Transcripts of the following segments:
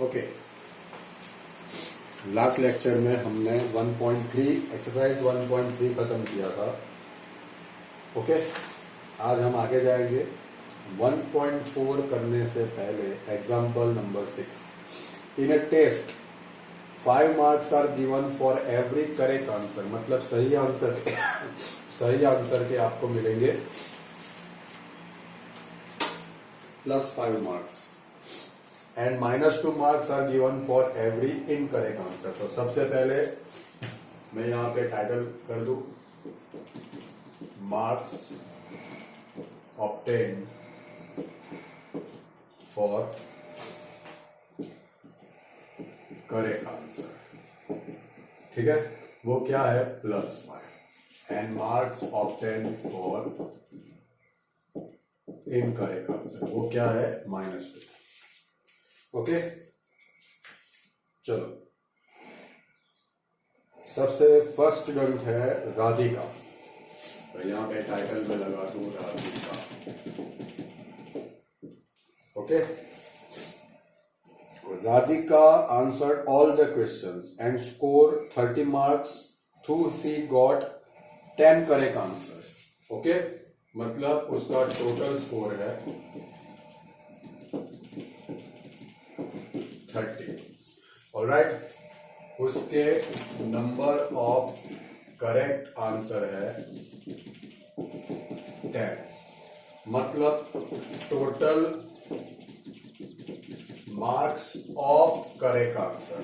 Okay, last lecture में हमने 1.3 exercise 1.3 खत्म किया था। ओके, आज हम आगे जाएंगे 1.4 करने से पहले example number 6। In a test 5 marks are given for every correct answer, मतलब सही आंसर के आपको मिलेंगे +5 marks and -2 marks are given for every incorrect answer. तो सबसे पहले मैं यहां पे टाइटल कर दूं, marks obtain for correct answer. ठीक है, वो क्या है +5 and marks obtain for incorrect answer, वो क्या है -2। ओके, चलो सबसे फर्स्ट स्टूडेंट है राधिका, तो यहां पे टाइटल में लगा दूं Radhika. Okay, Radhika answered all the questions and score 30 marks through she got 10 correct answers. Okay, मतलब उसका टोटल स्कोर है 30। ऑलराइट, उसके नंबर ऑफ करेक्ट आंसर है 10, मतलब total marks of correct answer,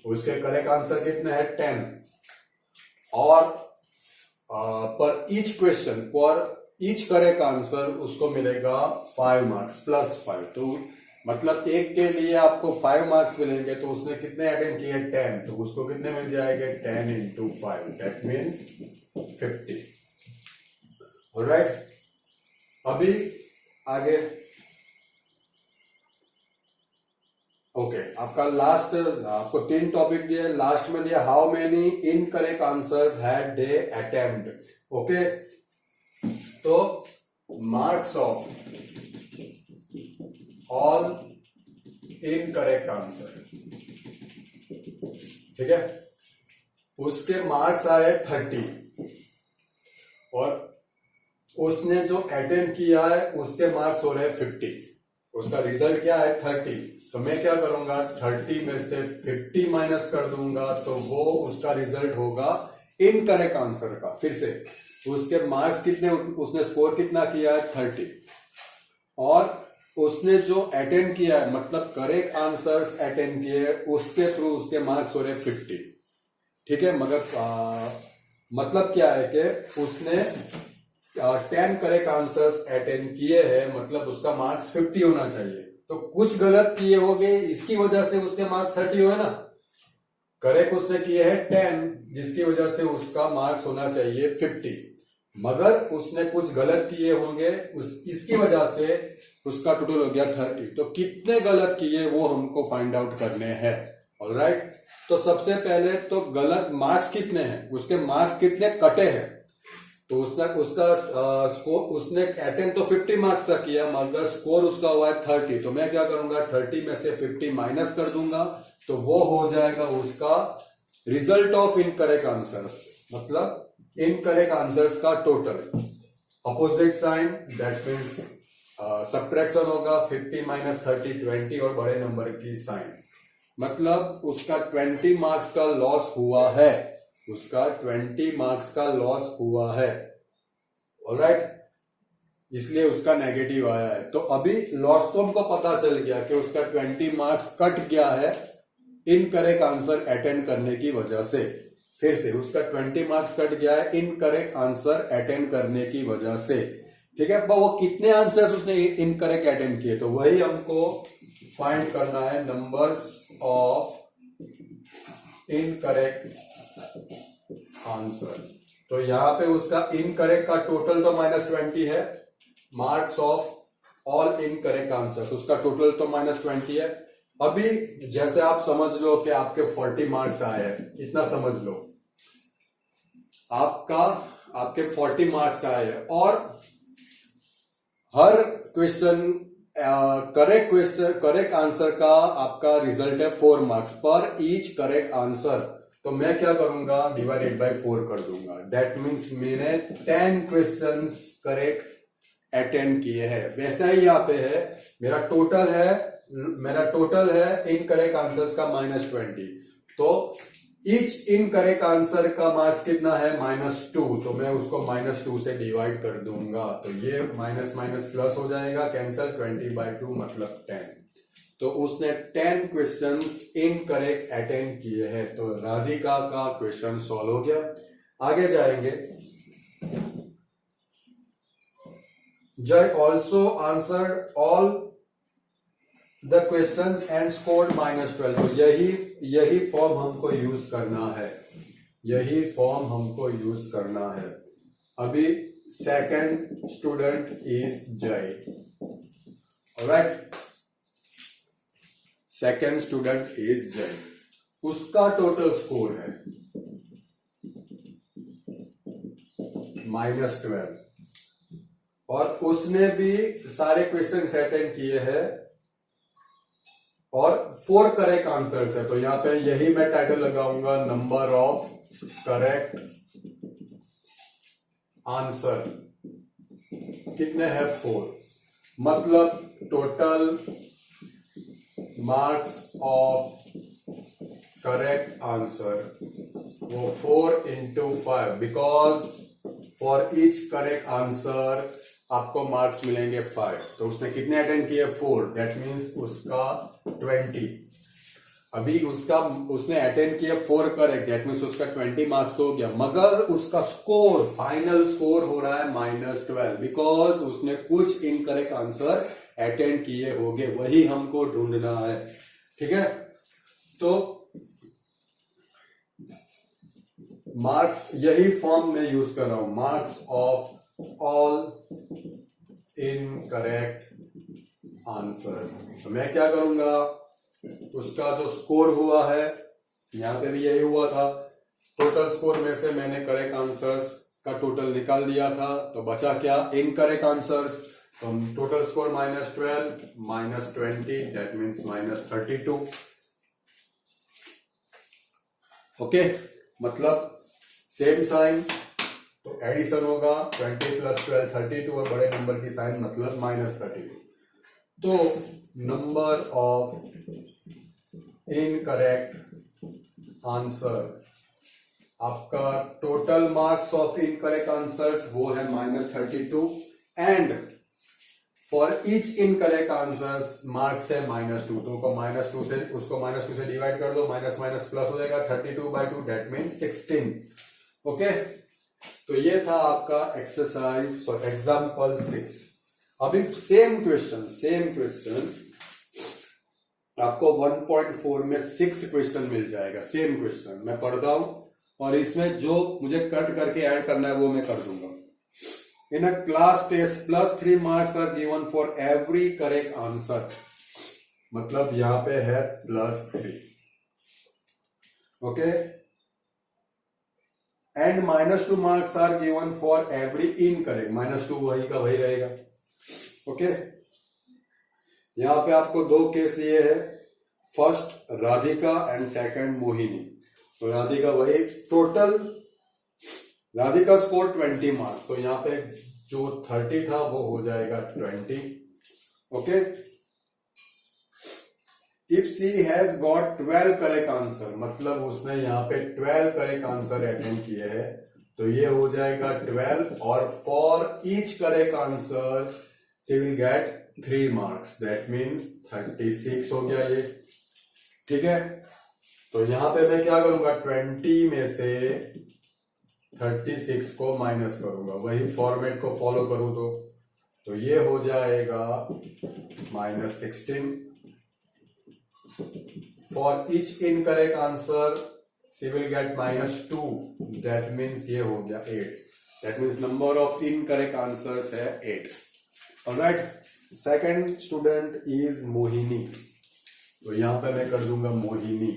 उसके करेक्ट आंसर कितने हैं 10, और पर each question for each correct answer उसको मिलेगा 5 मार्क्स +5। तो मतलब एक के लिए आपको 5 मार्क्स मिलेंगे, तो उसने कितने अटेम्प्ट किए 10, तो उसको कितने मिल जाएंगे 10 × 5, दैट मीन्स 50। ऑलराइट, अभी आगे ओके, आपका लास्ट, आपको 3 टॉपिक दिए, लास्ट में दिया how many incorrect answers had they attempt. Okay, तो marks of all incorrect answer, ठीक है, उसके मार्क्स आए 30 और उसने जो अटेम्प्ट किया है उसके मार्क्स हो रहे 50। उसका रिजल्ट क्या है 30, तो मैं क्या करूंगा 30 में से 50 माइनस कर दूंगा, तो वो उसका रिजल्ट होगा इनकरेक्ट आंसर का। फिर से उसके मार्क्स कितने, उसने स्कोर कितना किया है 30, और उसने जो अटेम्प्ट किया है मतलब करेक्ट आंसर्स अटेम्प्ट किए उसके थ्रू उसके मार्क्स हो रहे 50। ठीक है, मगर मतलब क्या है कि उसने 10 करेक्ट आंसर्स अटेम्प्ट किए हैं, मतलब उसका मार्क्स 50 होना चाहिए। तो कुछ गलत किए होंगे, इसकी वजह से उसके मार्क्स 30 हुए ना। करेक्ट उसने किए हैं 10, जिसकी वजह से उसका मार्क्स होना चाहिए 50, मगर उसने कुछ गलत किए होंगे, इसकी वजह से उसका टोटल हो गया 30। तो कितने गलत किए वो हमको फाइंड आउट करने हैं। ऑलराइट, तो सबसे पहले तो गलत मार्क्स कितने हैं, उसके मार्क्स कितने कटे हैं। तो उसका स्कोर, उसने अटेम्प्ट तो 50 मार्क्स का किया, मगर स्कोर उसका हुआ है 30। तो मैं क्या करूंगा 30 में से 50 माइनस कर दूंगा, तो वो हो जाएगा उसका रिजल्ट ऑफ इनकरेक्ट आंसर्स, मतलब इनकरेक्ट आंसर्स का total. Opposite sign, that means subtraction होगा, 50 - 30 20, और बड़े नंबर की साइन, मतलब उसका 20 मार्क्स का लॉस हुआ है, उसका 20 मार्क्स का लॉस हुआ है। ऑलराइट, इसलिए उसका नेगेटिव आया है। तो अभी लॉस तो हमको पता चल गया कि उसका 20 मार्क्स कट गया है इनकरेक्ट आंसर अटेम्प्ट करने की वजह से। फिर से उसका 20 मार्क्स कट गया है इनकरेक्ट आंसर अटेम्प्ट करने की वजह से। ठीक है, वो कितने आंसर्स उसने इनकरेक्ट अटेम्प्ट किए, तो वही हमको फाइंड करना है, नंबर्स ऑफ इनकरेक्ट आंसर। तो यहां पे उसका इनकरेक्ट का टोटल तो -20 है, marks of all incorrect answer उसका टोटल तो -20 है। अभी जैसे आप समझ लो कि आपके 40 मार्क्स आए हैं, इतना समझ लो, आपके 40 मार्क्स आए हैं और हर क्वेश्चन करेक्ट आंसर का आपका रिजल्ट है 4 मार्क्स पर ईच करेक्ट आंसर। तो मैं क्या करूंगा, डिवाइडेड बाय 4 कर दूंगा। दैट मीन्स मैंने 10 क्वेश्चंस करेक्ट अटेंड किए हैं। वैसा ही यहाँ पे है, मेरा टोटल है इनकरेक्ट आंसर्स का -20। तो ईच इनकरेक्ट आंसर का मार्क्स कितना है, -2। तो मैं उसको -2 से डिवाइड कर दूंगा। तो ये माइनस माइनस प्लस हो जाएगा, कैंसल। 20/2 मतलब 10। तो उसने 10 क्वेश्चंस इनकरेक्ट अटेंड किए हैं। तो राधिका का क्वेश्चन सॉल्व हो गया। आगे जाएंगे। जय also answered all the questions and scored -12। तो यही फॉर्म हमको यूज करना है, यही फॉर्म हमको यूज करना है। अभी सेकंड स्टूडेंट इज जय, ऑलराइट। सेकंड स्टूडेंट इज जय, उसका टोटल स्कोर है -12 और उसने भी सारे क्वेश्चन अटेंड किए हैं और 4 करेक्ट आंसर्स है। तो यहां पे यही मैं टाइटल लगाऊंगा, नंबर ऑफ करेक्ट आंसर कितने हैं, 4। मतलब total marks of correct answer वो 4 into 5, because for each correct answer आपको मार्क्स मिलेंगे 5। तो उसने कितने अटेंड किए, 4। दैट मीन्स उसका 20। अभी उसने अटेंड किया 4 करेक्ट, दैट मीन्स उसका 20 मार्क्स तो हो गया। मगर उसका स्कोर, फाइनल स्कोर हो रहा है -12, बिकॉज उसने कुछ इनकरेक्ट आंसर अटेंड किए होंगे, वही हमको ढूंढना है। ठीक है, तो मार्क्स यही फॉर्म में यूज कर रहा हूं, marks of all incorrect answer. तो मैं क्या करूंगा, उसका जो स्कोर हुआ है, यहां पे भी यही हुआ था, टोटल स्कोर में से मैंने करेक्ट आंसर्स का टोटल निकाल दिया था। तो बचा क्या, इनकरेक्ट आंसर्स। तो total score -12 -20, that means -32। Okay, मतलब सेम साइन, तो एडिशन होगा 20 + 12 32 और बड़े नंबर की साइन मतलब -32। तो नंबर ऑफ इनकरेक्ट आंसर, आपका total marks of incorrect answers वो है -32 and for each incorrect answers marks है -2। तो उसको -2 से डिवाइड कर दो, माइनस माइनस प्लस हो जाएगा, 32/2 दैट मीन्स 16। ओके, तो ये था आपका एक्सरसाइज एग्जाम्पल 6। अभी सेम क्वेश्चन आपको 1.4 में 6th क्वेश्चन मिल जाएगा। सेम क्वेश्चन मैं पढ़ता हूं और इसमें जो मुझे कट करके ऐड करना है वो मैं कर दूंगा। In a class test +3 marks are given for every correct answer. मतलब यहां पे है +3। Okay, and -2 marks are given for every incorrect. -2 वही का वही रहेगा। ओके, यहां पे आपको 2 केस लिए हैं, first Radhika and second Mohini. तो राधिका वही, टोटल राधिका स्कोर 20 मार्क्स, तो यहां पे जो 30 था वो हो जाएगा 20। Okay, if she has got 12 correct answer, मतलब उसने यहां पे 12 करेक्ट आंसर अटेंड किए हैं, तो ये हो जाएगा 12 और for each correct answer she will get 3 marks, that means 36 हो गया ये। ठीक है, तो यहां पे मैं क्या करूंगा, 20 में से 36 को माइनस करूंगा, वही फॉर्मेट को फॉलो करूं तो ये हो जाएगा -16। For each incorrect answer she will get -2, that means ये हो गया 8। That means number of incorrect answers है 8। Alright, second student is Mohini. तो यहां पे मैं कर दूंगा Mohini.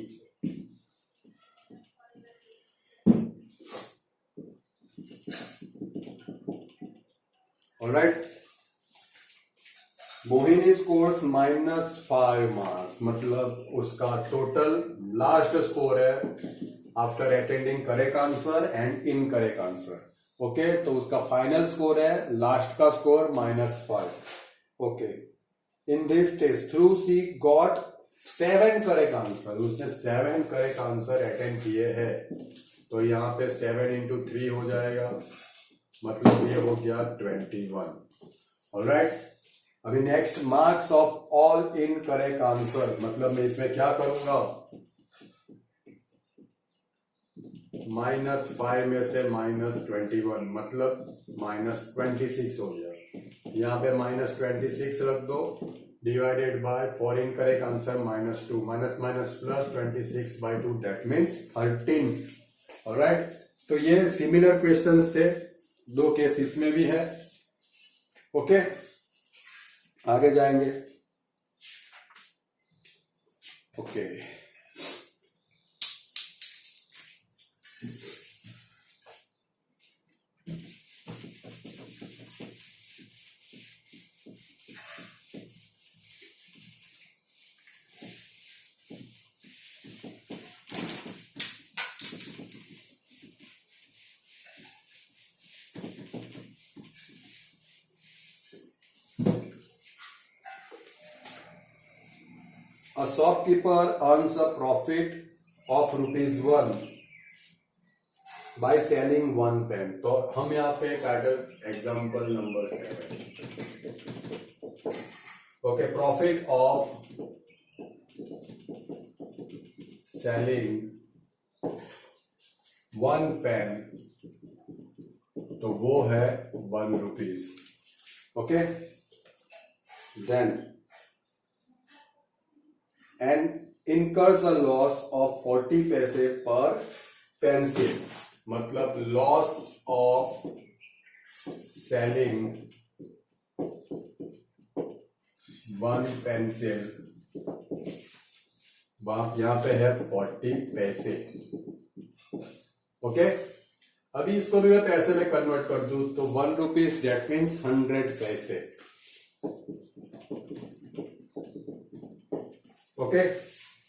Alright, Mohini scores -5 marks, मतलब उसका टोटल लास्ट स्कोर है after attending correct answer and incorrect answer. Okay, तो उसका फाइनल स्कोर है लास्ट का score -5। Okay, in this test through C got 7 correct answer, उसने 7 करेक्ट आंसर अटेंड किए हैं, तो यहाँ पे 7 into 3 हो जाएगा, मतलब ये हो गया 21। ऑलराइट, अभी next marks of all incorrect answer, मतलब मैं इसमें क्या करूंगा, -5 में से -21 मतलब -26 हो गया। यहाँ पे -26 रख दो, divided by for incorrect answer -2, minus plus 26/2, that means 13। Alright, तो ये सिमिलर क्वेश्चंस थे, 2 केस इसमें भी है। ओके, आगे जाएंगे। Okay, A shopkeeper earns a profit of ₹1 by selling 1 pen। तो हम यहाँ पे title example number 7। Okay, profit of selling 1 pen, तो वो है ₹1। Okay, then and incurs a loss of 40 पैसे पर पेंसिल, मतलब लॉस ऑफ सेलिंग 1 पेंसिल, यहां पे है 40 पैसे। ओके, अभी इसको भी मैं पैसे में कन्वर्ट कर दूं तो ₹1 दैट मीन्स 100 पैसे। ओके,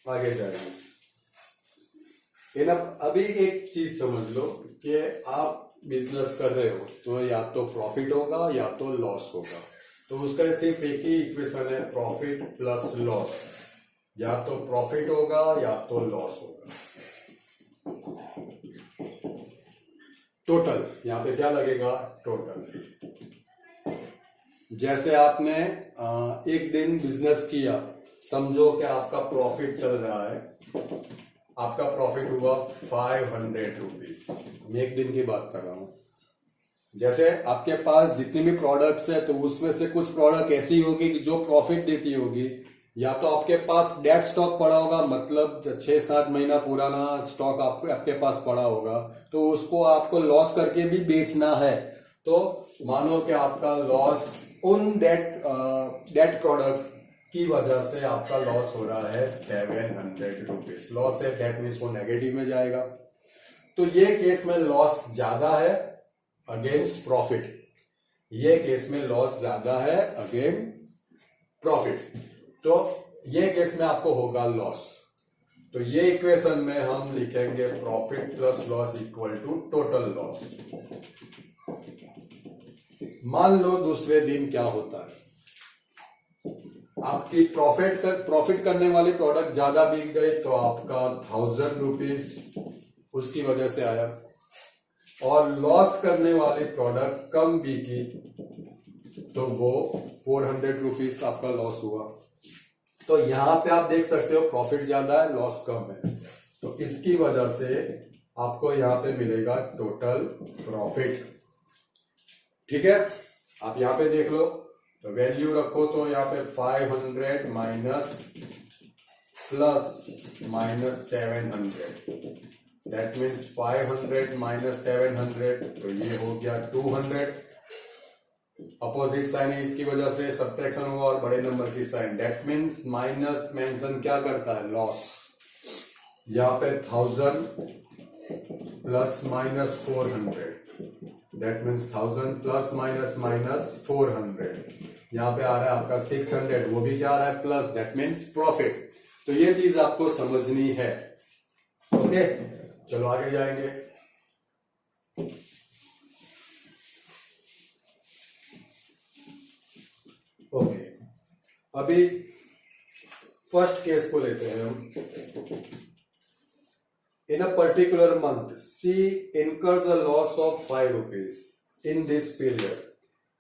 आगे जाएंगे। अभी एक चीज समझ लो कि आप बिजनेस कर रहे हो तो या तो प्रॉफिट होगा या तो लॉस होगा, तो उसका सिर्फ एक ही इक्वेशन है, प्रॉफिट प्लस लॉस। या तो प्रॉफिट होगा या तो लॉस होगा। टोटल यहां पे क्या लगेगा, टोटल। जैसे आपने एक दिन बिजनेस किया, समझो कि आपका प्रॉफिट चल रहा है, आपका प्रॉफिट हुआ ₹500। मैं एक दिन की बात कर रहा हूं। जैसे आपके पास जितनी भी प्रोडक्ट्स है तो उसमें से कुछ प्रोडक्ट ऐसी होगी कि जो प्रॉफिट देती होगी, या तो आपके पास डेड स्टॉक पड़ा होगा, मतलब 6-7 महीना पुराना स्टॉक आपके पास पड़ा होगा, तो उसको आपको लॉस करके भी बेचना है। तो मानो कि आपका लॉस उन डेड प्रोडक्ट की वजह से आपका लॉस हो रहा है ₹700। लॉस है दैट मीन्स वो नेगेटिव में जाएगा, तो ये केस में लॉस ज्यादा है अगेंस्ट प्रॉफिट, ये केस में लॉस ज्यादा है अगेन प्रॉफिट, तो ये केस में आपको होगा लॉस। तो ये इक्वेशन में हम लिखेंगे profit plus loss equal to total loss. मान लो दूसरे दिन क्या होता है, आपकी प्रॉफिट करने वाली प्रोडक्ट ज्यादा बिक गई, तो आपका ₹1000 उसकी वजह से आया, और लॉस करने वाली प्रोडक्ट कम बिकी तो वो ₹400 आपका लॉस हुआ। तो यहां पे आप देख सकते हो प्रॉफिट ज्यादा है, लॉस कम है, तो इसकी वजह से आपको यहां पे मिलेगा टोटल प्रॉफिट। ठीक है, आप यहां पे देख लो, तो वैल्यू रखो तो यहाँ पे 500 minus plus -700, that means 500 minus 700, तो ये हो गया 200। अपोजिट साइन है, इसकी वजह से सब्ट्रैक्शन हुआ और बड़े नंबर की sign, that means minus mention क्या करता है, लॉस। यहाँ पे 1000 plus minus 400, that means 1000 plus minus -400, यहाँ पे आ रहा है आपका 600, वो भी क्या आ रहा है प्लस, दैट मीन्स प्रॉफिट। तो ये चीज आपको समझनी है। ओके, चलो आगे जाएंगे। ओके, अभी फर्स्ट केस को लेते हैं हम। In a particular month C incurs a loss of 5 rupees in this period.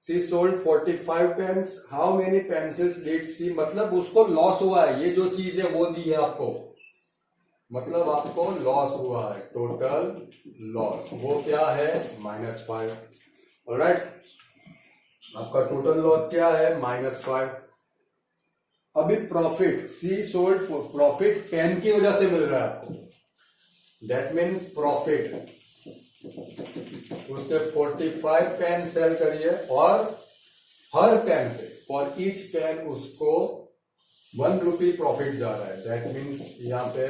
She sold 45 pens. How many pencils did she? मतलब उसको लॉस हुआ है, ये जो चीज है वो दी है आपको, मतलब आपको लॉस हुआ है, टोटल लॉस वो क्या है -5। ऑलराइट, आपका टोटल लॉस क्या है -5। अभी प्रॉफिट, सी सोल्ड, प्रॉफिट पेन की वजह से मिल रहा है आपको, दैट मीन्स प्रॉफिट, उसने 45 पेन सेल करी है और हर पेन पे फॉर ईच पेन उसको 1 रुपी प्रॉफिट जा रहा है, दैट मीन्स यहां पे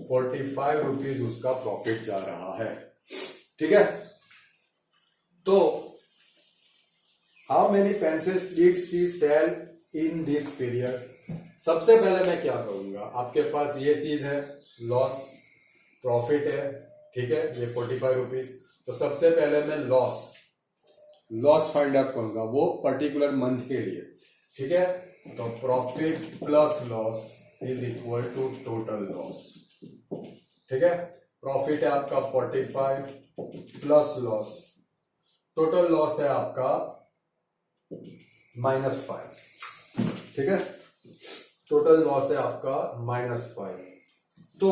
45 रुपीज उसका प्रॉफिट जा रहा है। ठीक है, तो how many pencils did she sell in this period. सबसे पहले मैं क्या करूंगा, आपके पास ये चीज है लॉस, प्रॉफिट है, ठीक है, ये 45 रुपीज। तो सबसे पहले मैं लॉस फाइंड आउट करूंगा, वो पर्टिकुलर मंथ के लिए। ठीक है, तो profit plus loss is equal to total loss. ठीक है, प्रॉफिट है आपका 45 प्लस लॉस, टोटल लॉस है आपका -5। ठीक है, टोटल लॉस है आपका -5। तो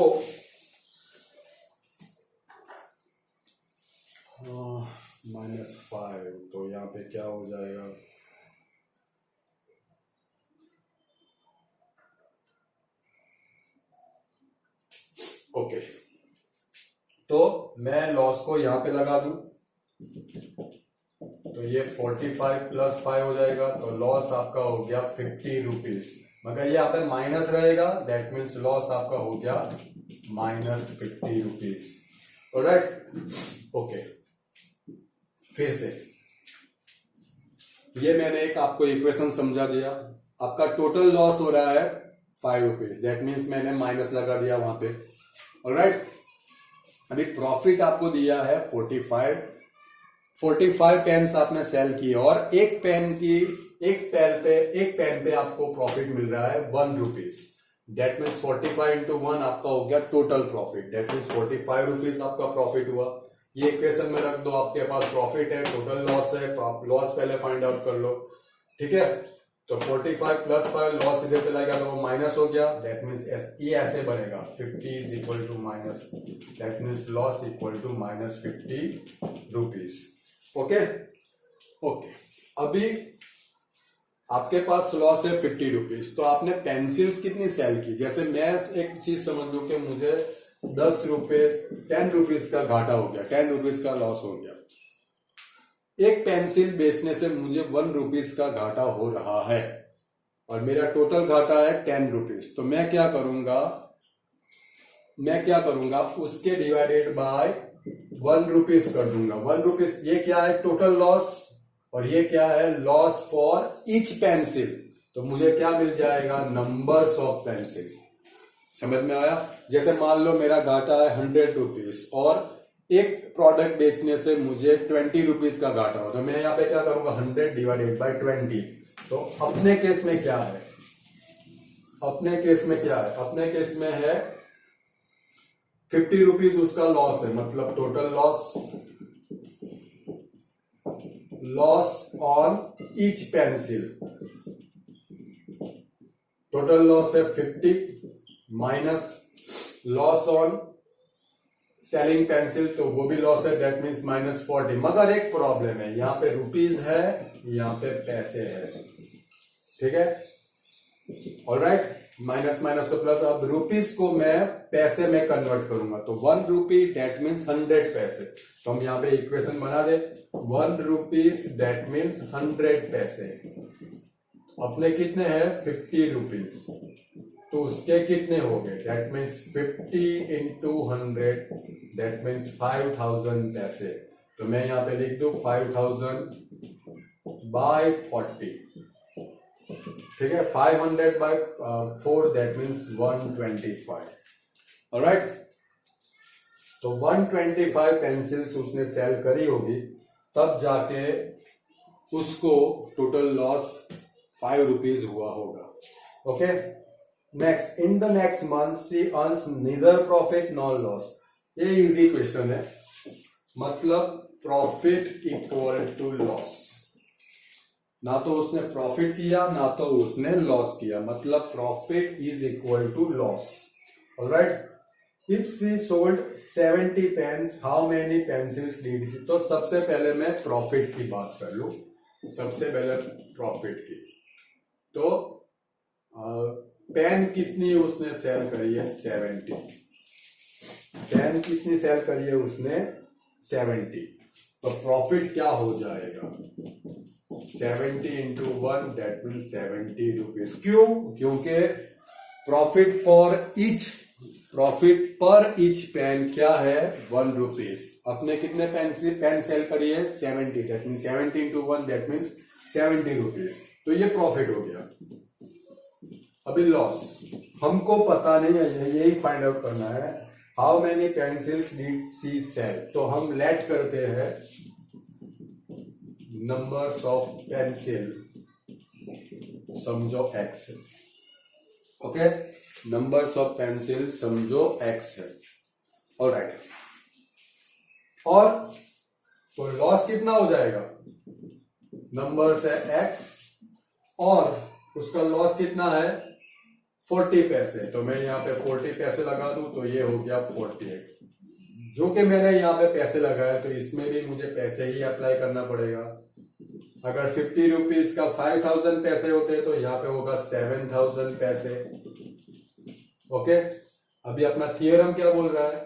-5, तो यहां पे क्या हो जाएगा, ओके, तो मैं लॉस को यहां पे लगा दूं, तो ये 45 प्लस 5 हो जाएगा, तो लॉस आपका हो गया 50 रुपीज, मगर यहाँ पे माइनस रहेगा, दैट मीन्स लॉस आपका हो गया -50 रुपीज। ऑलराइट, ओके, फिर से ये मैंने एक आपको इक्वेशन समझा दिया, आपका टोटल लॉस हो रहा है 5 रुपीज, दैट मीन्स मैंने माइनस लगा दिया वहां पे। ऑलराइट, अभी प्रॉफिट आपको दिया है 45 पेन्स आपने सेल की और एक पेन पे आपको प्रॉफिट मिल रहा है 1 रुपीज, दैट मीन्स 45 इंटू 1 आपका हो गया total profit, that means 45 rupees आपका प्रॉफिट हुआ। ये इक्वेशन में रख दो, आपके पास प्रॉफिट है, टोटल लॉस है, तो आप लॉस पहले फाइंड आउट कर लो। ठीक है, तो 45 प्लस 5, लॉस इधर चला गया तो वो माइनस हो गया, दैट मीन्स ये ऐसे बनेगा 50 is equal to minus, that means loss equal to -50 rupees. Okay, okay, अभी आपके पास लॉस है 50 रुपीज, तो आपने पेंसिल्स कितनी सेल की, जैसे मैं एक चीज समझ लू कि मुझे 10 रुपीज का घाटा हो गया, 10 रुपीज का लॉस हो गया, एक पेंसिल बेचने से मुझे 1 रुपीज का घाटा हो रहा है और मेरा टोटल घाटा है 10 रुपीज, तो मैं क्या करूंगा उसके डिवाइडेड बाय 1 रुपीज कर दूंगा। 1 रुपीज ये क्या है, टोटल लॉस, और ये क्या है, लॉस फॉर ईच पेंसिल, तो मुझे क्या मिल जाएगा, नंबर्स ऑफ पेंसिल। समझ में आया, जैसे मान लो मेरा घाटा है 100 रुपीज और एक प्रोडक्ट बेचने से मुझे 20 रुपीज का घाटा हो, तो मैं यहाँ पे क्या करूंगा, 100 डिवाइडेड बाय 20। तो अपने केस में क्या है, अपने केस में है 50 रुपीज उसका लॉस है, मतलब total loss on each pencil, total loss है 50 minus loss on selling pencil, तो वो भी लॉस है, दैट मीन्स -40। मगर एक प्रॉब्लम है, यहां पे रुपीज है, यहां पे पैसे है। ठीक है, ऑलराइट, माइनस माइनस तो प्लस, अब रुपीज को मैं पैसे में कन्वर्ट करूंगा, तो 1 रुपी दैट मीन्स 100 पैसे, तो हम यहां पे इक्वेशन बना दे, 1 रुपीज दैट मीन्स 100 पैसे। अपने कितने हैं 50 रुपीज, तो उसके कितने हो गए, that means 50 into 100, that means 5000 पैसे। तो मैं यहां पे लिख दू 5000 बाय 40, ठीक है। 500 बाय 4 दैट मीन्स 125, ऑलराइट। तो 125 पेंसिल्स उसने सेल करी होगी, तब जाके उसको टोटल लॉस 5 रुपीज हुआ होगा, okay. Next, in the next month she earns neither profit nor loss. ये इजी क्वेश्चन है, मतलब प्रॉफिट इक्वल टू लॉस। ना तो उसने प्रॉफिट किया ना तो उसने लॉस किया, मतलब profit is equal to loss, alright. If she sold 70 pens, how many pencils did she. तो सबसे पहले मैं प्रॉफिट की बात कर लू, सबसे पहले प्रॉफिट की। तो पेन कितनी उसने सेल करी है, 70। पेन कितनी सेल करी है उसने, 70। तो प्रॉफिट क्या हो जाएगा, 70 इंटू 1 दैट मीन 70 रुपीज। क्यों, क्योंकि प्रॉफिट पर ईच पेन क्या है, 1 रुपीज। अपने कितने पेन सेल करी है, 70, that mean 70 into 1 that mean 70 rupees. तो ये प्रॉफिट हो गया। अभी लॉस हमको पता नहीं है, यही फाइंड आउट करना है। How many pencils did she sell. तो हम लेट करते हैं नंबर्स ऑफ पेंसिल, समझो x, okay. Numbers of pencil समझो x है, ऑलराइट। और तो लॉस कितना हो जाएगा, नंबर्स है x और उसका लॉस कितना है, 40 पैसे। तो मैं यहाँ पे 40 पैसे लगा दूं तो ये हो गया 40x। जो कि मैंने यहाँ पे पैसे लगाए तो इसमें भी मुझे पैसे ही अप्लाई करना पड़ेगा। अगर 50 रुपीज का 5000 पैसे होते तो यहाँ पे होगा 7000 पैसे, ओके। अभी अपना थियरम क्या बोल रहा है,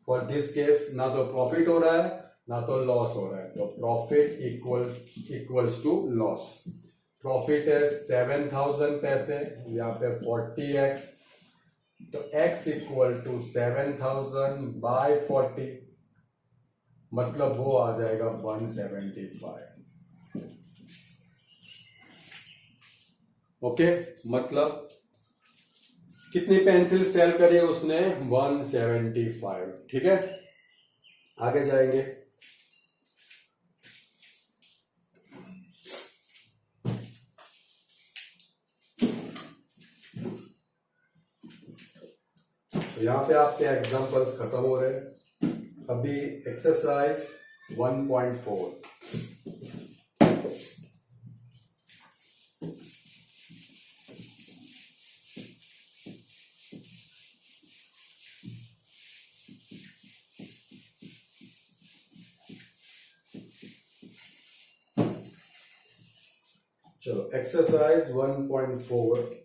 फॉर दिस केस ना तो प्रॉफिट हो रहा है ना तो लॉस हो रहा है, तो profit equals to loss. Profit है 7000 पैसे, यहाँ पे 40x, तो x इक्वल टू 7000 बाय 40, मतलब वो आ जाएगा 175, ओके। मतलब कितनी पेंसिल सेल करी उसने, 175, ठीक है। आगे जाएंगे, तो यहां पे आपके एग्जांपल्स खत्म हो रहे हैं। अभी एक्सरसाइज 1.4, चलो एक्सरसाइज 1.4,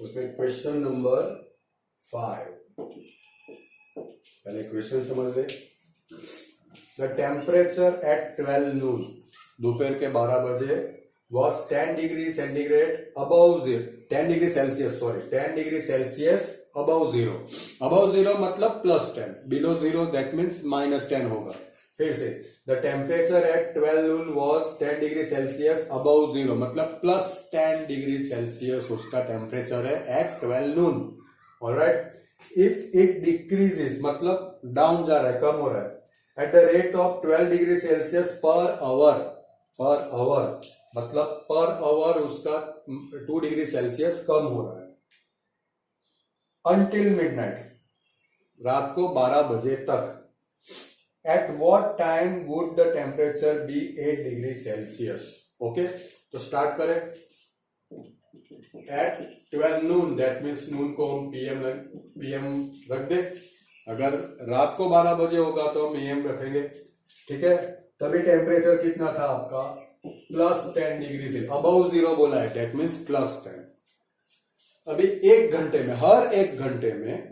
उसमें क्वेश्चन नंबर 5। पहले क्वेश्चन समझ ले। द टेम्परेचर एट 12 नून, दोपहर के 12 बजे, was 10 degree centigrade above 0, 10 degree Celsius, sorry 10 degree Celsius above 0। Above 0 मतलब +10, बिलो 0 दैट मीन्स -10 होगा। फिर से, the temperature at 12 noon was 10 degree Celsius above 0, मतलब +10 डिग्री सेल्सियस उसका टेम्परेचर है at 12 noon, alright. If it decreases मतलब down जा रहा है, कम हो रहा है, at the rate of 12 degree Celsius per hour मतलब पर आवर उसका 2 डिग्री सेल्सियस कम हो रहा है, अंटिल मिडनाइट, रात को 12 बजे तक। At what time would the temperature be 8 degree Celsius, okay. तो स्टार्ट करें, एट 12 नून दैट मीन्स नून को हम पीएम रख दे। अगर रात को 12 बजे होगा तो हम एम रखेंगे, ठीक है। तभी टेम्परेचर कितना था आपका, +10 डिग्री से, अबव 0 बोला है दैट मीन्स +10। अभी 1 घंटे में, हर 1 घंटे में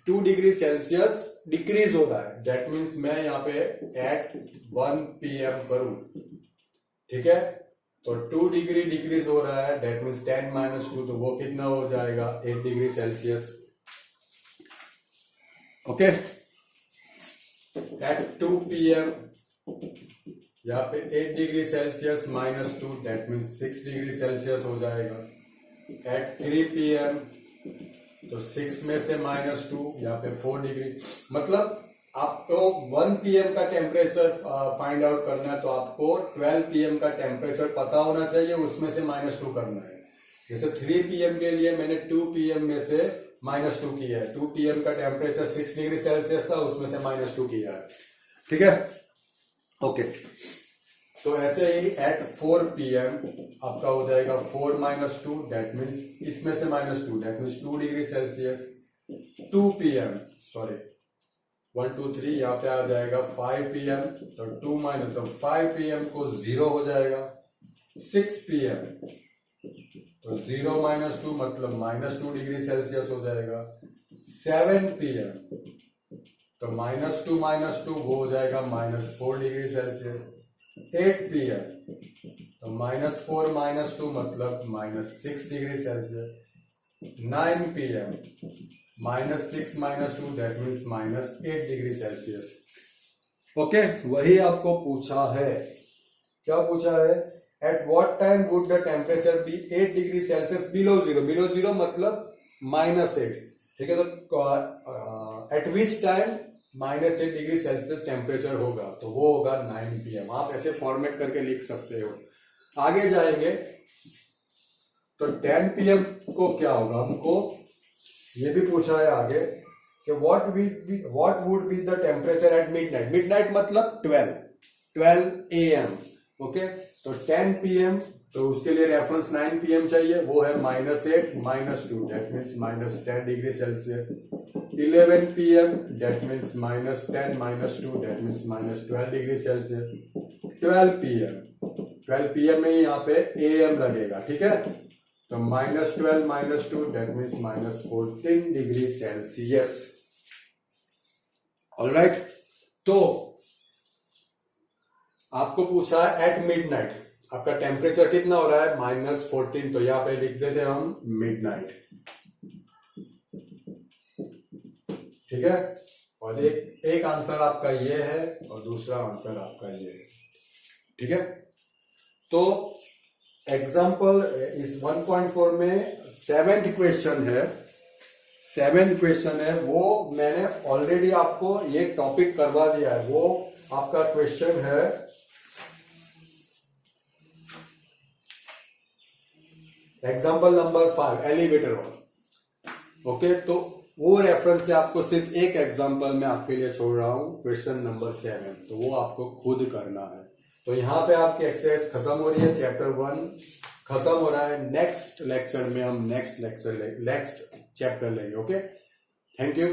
2 डिग्री सेल्सियस डिक्रीज हो रहा है, दैट मीन्स मैं यहाँ पे एट 1 PM करूं, ठीक है। तो 2 डिग्री डिक्रीज हो रहा है, दैट मीन्स 10 - 2, तो वो कितना हो जाएगा, 8 degree Celsius, okay. At 2 PM यहाँ पे 8 degree Celsius -2 that means 6 degree Celsius हो जाएगा। एट 3 PM तो 6 में से -2 यहाँ पे 4 डिग्री। मतलब आपको 1 PM का टेम्परेचर फाइंड आउट करना है तो आपको 12 PM का टेम्परेचर पता होना चाहिए, उसमें से -2 करना है। जैसे 3 PM के लिए मैंने 2 PM में से -2 किया है। 2 PM का टेम्परेचर 6 डिग्री सेल्सियस था, उसमें से -2 किया है। ठीक है, ओके। तो ऐसे ही एट 4 PM आपका हो जाएगा 4 - 2 दैट मीन्स इसमें से -2 that means 2 degree Celsius. 2 PM sorry 1 2 3 यहाँ पे आ जाएगा 5 PM तो 2 माइनस तो 5 PM को 0 हो जाएगा। 6 PM तो 0 - 2 मतलब -2 डिग्री सेल्सियस हो जाएगा। 7 PM तो -2 -2 वो हो जाएगा -4 डिग्री सेल्सियस। 8 PM तो -4 -2 मतलब -6 degree Celsius. 9 PM -6 -2 that means -8 degree Celsius. Okay, वही आपको पूछा है। क्या पूछा है? At what time would the temperature be 8 degree Celsius below zero. Below zero मतलब -8। ठीक है, तो at which time -8 degree Celsius temperature होगा तो वो होगा 9 PM। आप ऐसे फॉर्मेट करके लिख सकते हो। आगे जाएंगे तो 10 PM को क्या होगा, हमको ये भी पूछा है आगे कि what would be the temperature eight midnight. Midnight मतलब 12 AM। ओके, तो 10 PM तो उसके लिए रेफरेंस 9 PM चाहिए, वो है -8 -2 that means -10 degree Celsius. 11 PM that means -10 -2 that means -12 degree Celsius. 12 PM में यहाँ पे AM लगेगा। ठीक है, तो -12 -2 that means -14 degree Celsius. Alright, तो आपको पूछा है एट मिडनाइट आपका टेम्परेचर कितना हो रहा है, -14। तो यहां पे लिख देते हैं हम मिडनाइट। ठीक है, और एक आंसर आपका ये है और दूसरा आंसर आपका ये है। ठीक है, तो एग्जाम्पल इस 1.4 में 7th क्वेश्चन है। 7th क्वेश्चन है वो मैंने ऑलरेडी आपको ये टॉपिक करवा दिया है। वो आपका क्वेश्चन है example number 5 elevator one. Okay, तो वो रेफरेंस से आपको सिर्फ एक एग्जाम्पल में आपके लिए छोड़ रहा हूं, क्वेश्चन नंबर 7, तो वो आपको खुद करना है। तो यहां पे आपकी एक्सरसाइज खत्म हो रही है, चैप्टर 1 खत्म हो रहा है। नेक्स्ट लेक्चर में हम नेक्स्ट चैप्टर लेंगे। Okay, thank you.